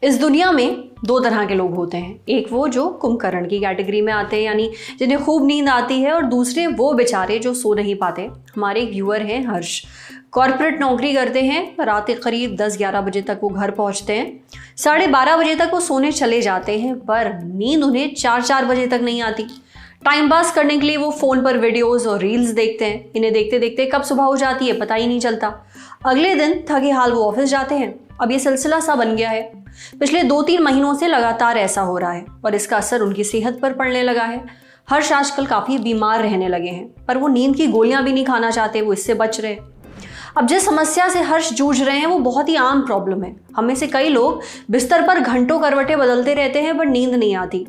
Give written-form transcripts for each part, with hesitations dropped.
इस दुनिया में दो तरह के लोग होते हैं। एक वो जो कुंभकर्ण की कैटेगरी में आते हैं, यानी जिन्हें खूब नींद आती है, और दूसरे वो बेचारे जो सो नहीं पाते। हमारे एक व्यूअर हैं हर्ष, कॉर्पोरेट नौकरी करते हैं। रात के करीब 10-11 बजे तक वो घर पहुंचते हैं। 12:30 बजे तक वो सोने चले जाते हैं, पर नींद उन्हें 4-4 बजे तक नहीं आती। टाइम पास करने के लिए वो फोन पर वीडियोस और रील्स देखते हैं। इन्हें देखते देखते कब सुबह हो जाती है पता ही नहीं चलता। अगले दिन थके हाल वो ऑफिस जाते हैं। अब ये सिलसिला सा बन गया है। पिछले 2-3 महीनों से लगातार ऐसा हो रहा है और इसका असर उनकी सेहत पर पड़ने लगा है। हर्ष आजकल काफी बीमार रहने लगे हैं, पर वो नींद की गोलियां भी नहीं खाना चाहते, वो इससे बच रहे। अब जिस समस्या से हर्ष जूझ रहे हैं वो बहुत ही आम प्रॉब्लम है। हमें से कई लोग बिस्तर पर घंटों करवटें बदलते रहते हैं पर नींद नहीं आती,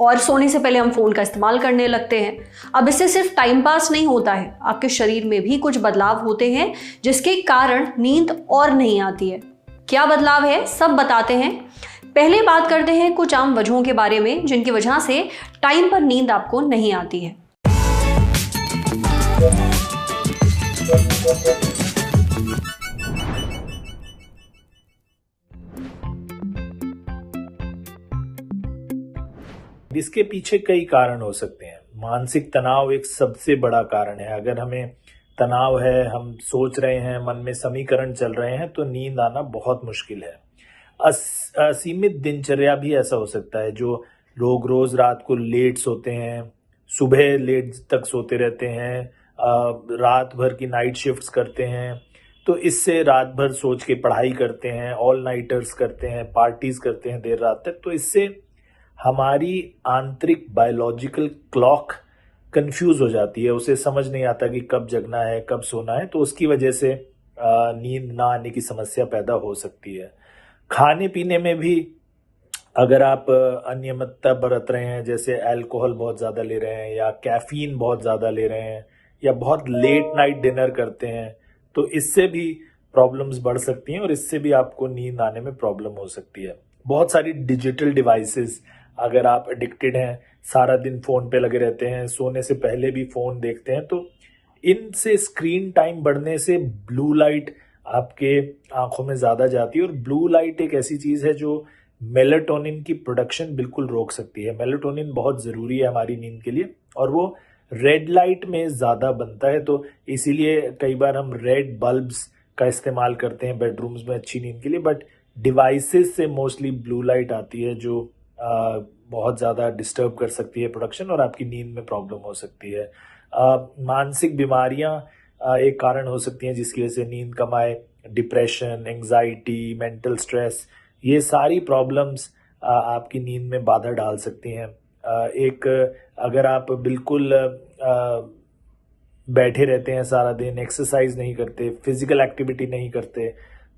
और सोने से पहले हम फोन का इस्तेमाल करने लगते हैं। अब इससे सिर्फ टाइम पास नहीं होता है, आपके शरीर में भी कुछ बदलाव होते हैं जिसके कारण नींद और नहीं आती है। क्या बदलाव है सब बताते हैं। पहले बात करते हैं कुछ आम वजहों के बारे में जिनकी वजह से टाइम पर नींद आपको नहीं आती है। इसके पीछे कई कारण हो सकते हैं। मानसिक तनाव एक सबसे बड़ा कारण है। अगर हमें तनाव है, हम सोच रहे हैं, मन में समीकरण चल रहे हैं, तो नींद आना बहुत मुश्किल है। असीमित दिनचर्या भी ऐसा हो सकता है। जो लोग रोज रात को लेट सोते हैं, सुबह लेट तक सोते रहते हैं, रात भर की नाइट शिफ्ट्स करते हैं, तो इससे रात भर सोच के पढ़ाई करते हैं, ऑल नाइटर्स करते हैं, पार्टीज करते हैं देर रात तक, तो इससे हमारी आंतरिक बायोलॉजिकल क्लॉक कंफ्यूज हो जाती है। उसे समझ नहीं आता कि कब जगना है, कब सोना है, तो उसकी वजह से नींद ना आने की समस्या पैदा हो सकती है। खाने पीने में भी अगर आप अनियमितता बरत रहे हैं, जैसे अल्कोहल बहुत ज़्यादा ले रहे हैं, या कैफीन बहुत ज़्यादा ले रहे हैं, या बहुत लेट नाइट डिनर करते हैं, तो इससे भी प्रॉब्लम्स बढ़ सकती हैं और इससे भी आपको नींद आने में प्रॉब्लम हो सकती है। बहुत सारी डिजिटल डिवाइसेस, अगर आप एडिक्टेड हैं, सारा दिन फ़ोन पे लगे रहते हैं, सोने से पहले भी फ़ोन देखते हैं, तो इनसे स्क्रीन टाइम बढ़ने से ब्लू लाइट आपके आंखों में ज़्यादा जाती है। और ब्लू लाइट एक ऐसी चीज़ है जो मेलाटोनिन की प्रोडक्शन बिल्कुल रोक सकती है। मेलाटोनिन बहुत ज़रूरी है हमारी नींद के लिए, और वो रेड लाइट में ज़्यादा बनता है, तो इसीलिए कई बार हम रेड बल्ब्स का इस्तेमाल करते हैं बेडरूम्स में अच्छी नींद के लिए। बट डिवाइसेस से मोस्टली ब्लू लाइट आती है जो बहुत ज़्यादा डिस्टर्ब कर सकती है प्रोडक्शन, और आपकी नींद में प्रॉब्लम हो सकती है। मानसिक बीमारियां एक कारण हो सकती हैं जिसकी वजह से नींद कम आए। डिप्रेशन, एंग्जाइटी, मेंटल स्ट्रेस, ये सारी प्रॉब्लम्स आपकी नींद में बाधा डाल सकती हैं। अगर आप बिल्कुल बैठे रहते हैं सारा दिन, एक्सरसाइज नहीं करते, फिजिकल एक्टिविटी नहीं करते,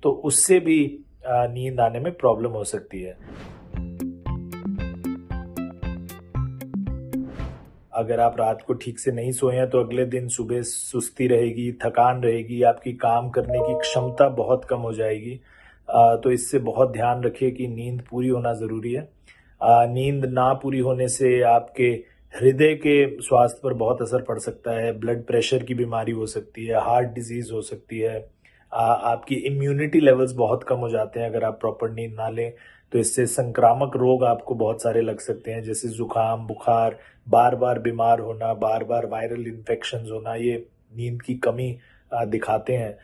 तो उससे भी नींद आने में प्रॉब्लम हो सकती है। अगर आप रात को ठीक से नहीं सोए हैं तो अगले दिन सुबह सुस्ती रहेगी, थकान रहेगी, आपकी काम करने की क्षमता बहुत कम हो जाएगी। तो इससे बहुत ध्यान रखिए कि नींद पूरी होना ज़रूरी है। नींद ना पूरी होने से आपके हृदय के स्वास्थ्य पर बहुत असर पड़ सकता है। ब्लड प्रेशर की बीमारी हो सकती है, हार्ट डिजीज़ हो सकती है। आपकी इम्यूनिटी लेवल्स बहुत कम हो जाते हैं अगर आप प्रॉपर नींद ना लें, तो इससे संक्रामक रोग आपको बहुत सारे लग सकते हैं, जैसे जुकाम, बुखार, बार बार बीमार होना, बार बार वायरल इन्फेक्शंस होना, ये नींद की कमी दिखाते हैं।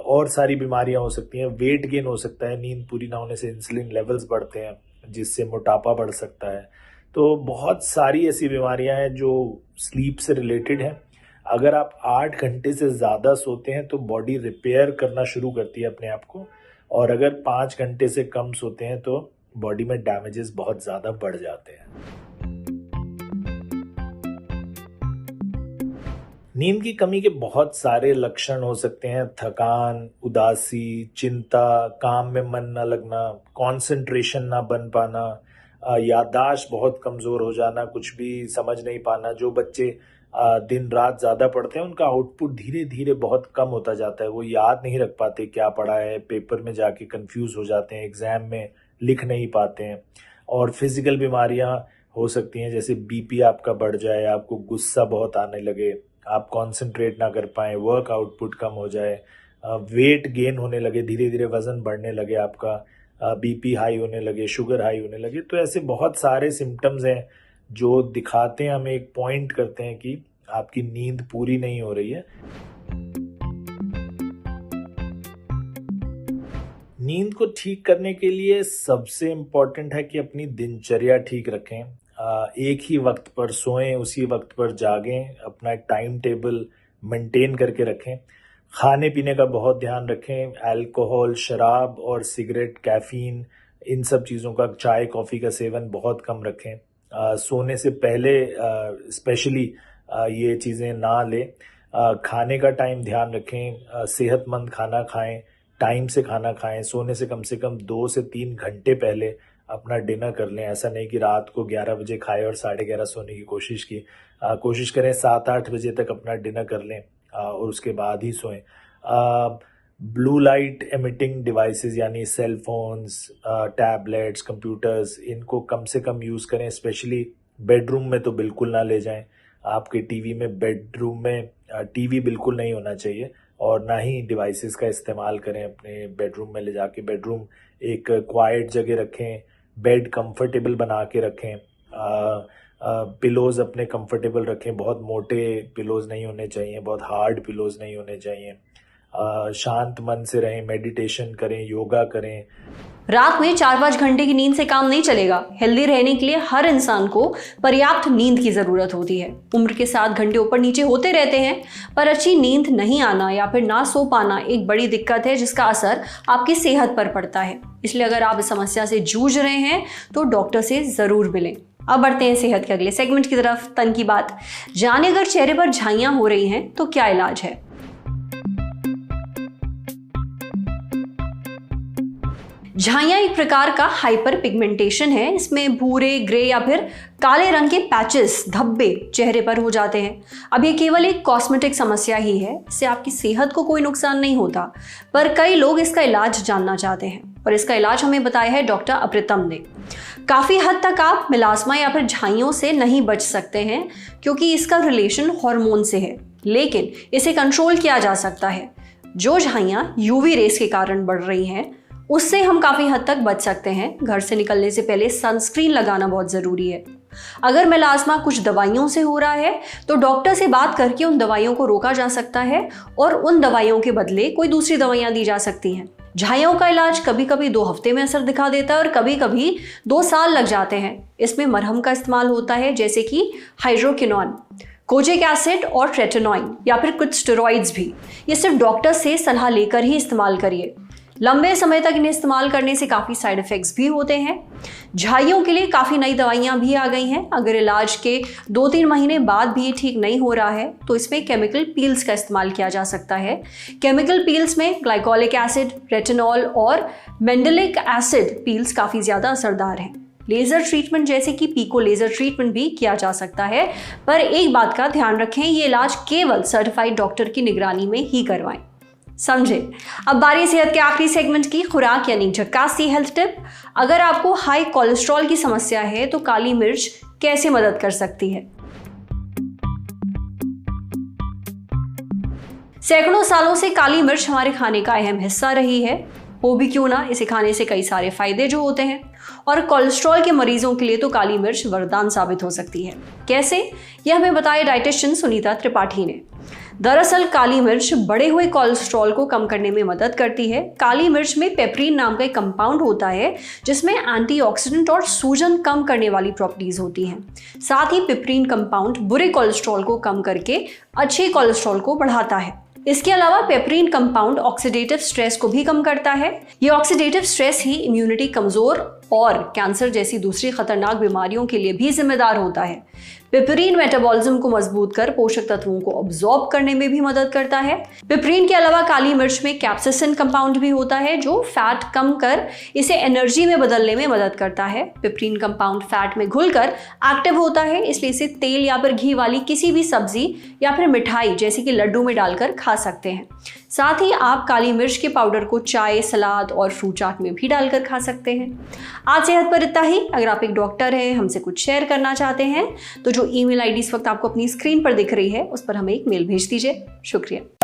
और सारी बीमारियां हो सकती हैं। वेट गेन हो सकता है, नींद पूरी ना होने से इंसुलिन लेवल्स बढ़ते हैं जिससे मोटापा बढ़ सकता है। तो बहुत सारी ऐसी बीमारियां हैं जो स्लीप से रिलेटेड हैं। अगर आप 8 घंटे से ज़्यादा सोते हैं तो बॉडी रिपेयर करना शुरू करती है अपने आप को, और अगर 5 घंटे से कम सोते हैं तो बॉडी में डैमेजेस बहुत ज़्यादा बढ़ जाते हैं। नींद की कमी के बहुत सारे लक्षण हो सकते हैं। थकान, उदासी, चिंता, काम में मन न लगना, कंसंट्रेशन ना बन पाना, याददाश्त बहुत कमज़ोर हो जाना, कुछ भी समझ नहीं पाना। जो बच्चे दिन रात ज़्यादा पढ़ते हैं उनका आउटपुट धीरे धीरे बहुत कम होता जाता है। वो याद नहीं रख पाते क्या पढ़ा है, पेपर में जाके कंफ्यूज हो जाते हैं, एग्ज़ाम में लिख नहीं पाते हैं। और फिजिकल बीमारियां हो सकती हैं, जैसे बीपी आपका बढ़ जाए, आपको गुस्सा बहुत आने लगे, आप कंसंट्रेट ना कर पाएँ, वर्क आउटपुट कम हो जाए, वेट गेन होने लगे, धीरे धीरे वज़न बढ़ने लगे आपका, बीपी हाई होने लगे, शुगर हाई होने लगे। तो ऐसे बहुत सारे सिम्टम्स हैं जो दिखाते हैं, हमें एक पॉइंट करते हैं कि आपकी नींद पूरी नहीं हो रही है। नींद को ठीक करने के लिए सबसे इम्पोर्टेंट है कि अपनी दिनचर्या ठीक रखें। एक ही वक्त पर सोएं, उसी वक्त पर जागें, अपना एक टाइम टेबल मेंटेन करके रखें। खाने पीने का बहुत ध्यान रखें। अल्कोहल, शराब और सिगरेट, कैफीन, इन सब चीज़ों का, चाय कॉफ़ी का सेवन बहुत कम रखें। सोने से पहले स्पेशली ये चीज़ें ना लें। खाने का टाइम ध्यान रखें। सेहतमंद खाना खाएं, टाइम से खाना खाएं। सोने से कम 2 से 3 घंटे पहले अपना डिनर कर लें। ऐसा नहीं कि रात को 11 बजे खाए और 11:30 सोने की कोशिश की। कोशिश करें 7-8 बजे तक अपना डिनर कर लें और उसके बाद ही सोएं। ब्लू लाइट एमिटिंग डिवाइसेस यानी सेल फोन्स, टैबलेट्स, कंप्यूटर्स, इनको कम से कम यूज़ करें। स्पेशली बेडरूम में तो बिल्कुल ना ले जाएं। आपके टीवी में, बेडरूम में टीवी बिल्कुल नहीं होना चाहिए और ना ही डिवाइसेस का इस्तेमाल करें अपने बेडरूम में ले जाके। बेडरूम एक क्वाइट जगह रखें। बेड कंफर्टेबल बना के रखें। पिलोज अपने कंफर्टेबल रखें। बहुत मोटे पिलोज नहीं होने चाहिए, बहुत हार्ड पिलोज नहीं होने चाहिए। शांत मन से रहें, मेडिटेशन करें, योगा करें। रात में 4-5 घंटे की नींद से काम नहीं चलेगा। हेल्दी रहने के लिए हर इंसान को पर्याप्त नींद की जरूरत होती है। उम्र के साथ घंटे ऊपर नीचे होते रहते हैं, पर अच्छी नींद नहीं आना या फिर ना सो पाना एक बड़ी दिक्कत है जिसका असर आपकी सेहत पर पड़ता है। इसलिए अगर आप इस समस्या से जूझ रहे हैं तो डॉक्टर से जरूर मिलें। अब बढ़ते हैं सेहत के अगले सेगमेंट की तरफ, तन की बात। जाने अगर चेहरे पर झाइयां हो रही हैं तो क्या इलाज है। झाइयां एक प्रकार का हाइपर पिगमेंटेशन है। इसमें भूरे, ग्रे या फिर काले रंग के पैचेस, धब्बे चेहरे पर हो जाते हैं। अब ये केवल एक कॉस्मेटिक समस्या ही है, इससे आपकी सेहत को कोई नुकसान नहीं होता, पर कई लोग इसका इलाज जानना चाहते हैं और इसका इलाज हमें बताया है डॉक्टर अप्रितम ने। काफी हद तक आप मिलास्मा या फिर झाइयों से नहीं बच सकते हैं क्योंकि इसका रिलेशन हार्मोन से है, लेकिन इसे कंट्रोल किया जा सकता है। जो झाइयां यूवी रेस के कारण बढ़ रही हैं उससे हम काफी हद तक बच सकते हैं। घर से निकलने से पहले सनस्क्रीन लगाना बहुत जरूरी है। अगर मेलास्मा कुछ दवाइयों से हो रहा है तो डॉक्टर से बात करके उन दवाइयों को रोका जा सकता है और उन दवाइयों के बदले कोई दूसरी दवाइयां दी जा सकती हैं। झाइयों का इलाज कभी कभी 2 हफ्ते में असर दिखा देता है और कभी कभी 2 साल लग जाते हैं। इसमें मरहम का इस्तेमाल होता है, जैसे कि हाइड्रोक्विनोन, कोजिक एसिड और ट्रेटेनॉइन या फिर कुछ स्टेरॉइड्स भी। ये सिर्फ डॉक्टर से सलाह लेकर ही इस्तेमाल करिए। लंबे समय तक इन्हें इस्तेमाल करने से काफ़ी साइड इफ़ेक्ट्स भी होते हैं। झाइयों के लिए काफ़ी नई दवाइयाँ भी आ गई हैं। अगर इलाज के 2-3 महीने बाद भी ये ठीक नहीं हो रहा है तो इसमें केमिकल पील्स का इस्तेमाल किया जा सकता है। केमिकल पील्स में ग्लाइकोलिक एसिड, रेटिनॉल और मेंडेलिक एसिड पील्स काफ़ी ज़्यादा असरदार हैं। लेज़र ट्रीटमेंट जैसे कि पिको लेज़र ट्रीटमेंट भी किया जा सकता है, पर एक बात का ध्यान रखें, ये इलाज केवल सर्टिफाइड डॉक्टर की निगरानी में ही करवाएं। समझे। अब बारी सेहत के आखिरी सेगमेंट की, खुराक यानी झक्कासी हेल्थ टिप। अगर आपको हाई कोलेस्ट्रॉल की समस्या है तो काली मिर्च कैसे मदद कर सकती है। सैकड़ों सालों से काली मिर्च हमारे खाने का अहम हिस्सा रही है। हो भी क्यों ना, इसे खाने से कई सारे फायदे जो होते हैं और कोलेस्ट्रॉल के मरीजों के लिए तो काली मिर्च वरदान साबित हो सकती है। कैसे, यह हमें बताया डाइटिशियन सुनीता त्रिपाठी ने। दरअसल काली मिर्च बढ़े हुए कोलेस्ट्रॉल को कम करने में मदद करती है। काली मिर्च में पेपरिन नाम का एक कंपाउंड होता है जिसमें एंटीऑक्सीडेंट और सूजन कम करने वाली प्रॉपर्टीज होती हैं। साथ ही पेपरिन कंपाउंड बुरे कोलेस्ट्रॉल को कम करके अच्छे कोलेस्ट्रॉल को बढ़ाता है। इसके अलावा पेपरिन कंपाउंड ऑक्सीडेटिव स्ट्रेस को भी कम करता है। ये ऑक्सीडेटिव स्ट्रेस ही इम्यूनिटी कमजोर और कैंसर जैसी दूसरी खतरनाक बीमारियों के लिए भी जिम्मेदार होता है। पिपरीन मेटाबॉलिज्म को मजबूत कर पोषक तत्वों को अब्सॉर्ब करने में भी मदद करता है। पिपरीन के अलावा काली मिर्च में कैप्सिसिन कंपाउंड भी होता है जो फैट कम कर इसे एनर्जी में बदलने में मदद करता है। पिपरीन कंपाउंड फैट में घुलकर एक्टिव होता है, इसलिए इसे तेल या फिर घी वाली किसी भी सब्जी या फिर मिठाई जैसे कि लड्डू में डालकर खा सकते हैं। साथ ही आप काली मिर्च के पाउडर को चाय, सलाद और फ्रूट चाट में भी डालकर खा सकते हैं। आज सेहत पर इतना ही। अगर आप एक डॉक्टर हैं, हमसे कुछ शेयर करना चाहते हैं तो जो ईमेल आईडी इस वक्त आपको अपनी स्क्रीन पर दिख रही है उस पर हमें एक मेल भेज दीजिए। शुक्रिया।